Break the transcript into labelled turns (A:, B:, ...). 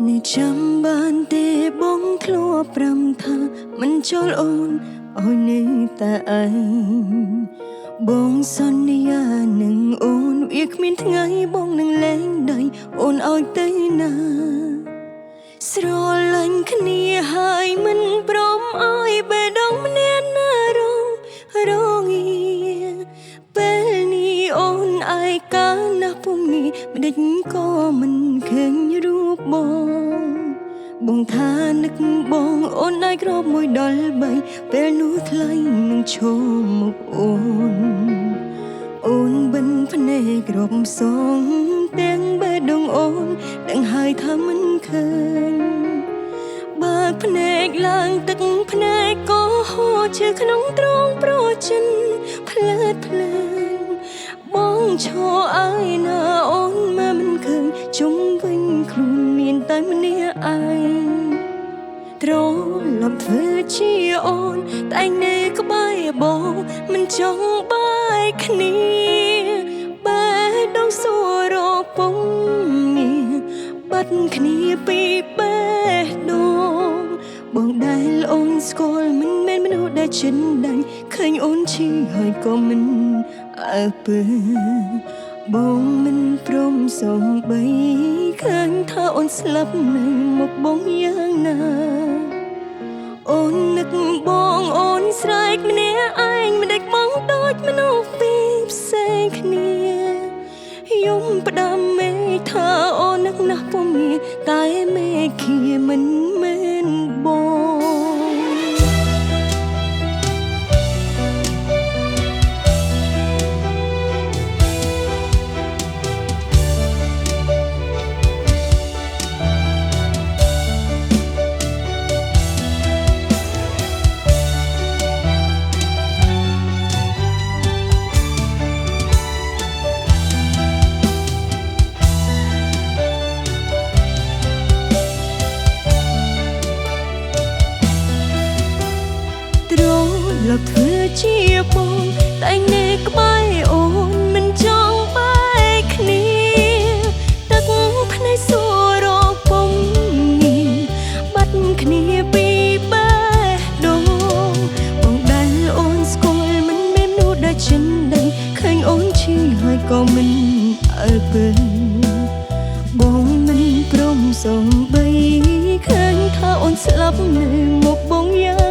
A: នេះចាំបានទេបងធ្លាប់ប្រាំថាមិនចូលអូនអើយនេះតែឯងបងសន្យានឹងអូនវាគ្មានថ្ងៃបងនឹងលែងដៃអូនឲ្យទៅណាស្រឡាញ់គ្នាហើយមិនព្រមឲ្យបេះដូងម្នាក់ណារងាពេលនេះអូនឯកាណាស់ពុំនេះម្ដេចក៏មិនឃើញរូបបងថានឹកបងអូនឯក្របមួយដល់បីពេលនោះថ្លៃនឹងឈោមមុខអូនបិនភ្នែកក្របសងទាំងបេះដូងអូនដឹងហើយថាមិនឃើញបើកភ្នែកឡើងទឹកភ្នែកក៏ហូរជាក្នុងត្រង់ប្រចិនផ្លើតបងឈរឯណាអូនមកមិនឃើញជុំវិញខ្លួនមានតែម្នាក់ឯងត្រឡប់ធ្វើជាអូនតែនៅក្បែរបងមិនចង់បែកគ្នាបែរដងសួររកពុំមានបាត់គ្នាពីបេះដូងបងដែលអូនស្គាល់មិនមែនមនុស្សដែលចិនដាច់ឃើញអូនឈឺហើយក៏មិនអើពើបងមិនព្រមសំបីឃើញថាអូនស្លាប់នៅមុខបងយ៉ាងណាអូននឹកបងអូនស្រែកម្នាក់ឯងមិនដេចបងដូចមនុស្សពីរផ្សេងគ្នាយំផ្ដាំមេថាអូននឹកណាស់ពុំមានតែមេឃាមិនមែនបងលប់ធ្វើជាបងតែនៅក្បែរអូនមិនចង់បែកគ្នាទឹកភ្នែកសួររកពុំមានបាត់គ្នាពីបេះដូងបងដែលអូនស្គាល់មិនមែនមនុស្សដែលចិនដៃឃើញអូនឈឺហើយក៏មិនអើពើបងមិនព្រមសំបីឃើញថាអូនស្លាប់នៅមុខបងយ៉ា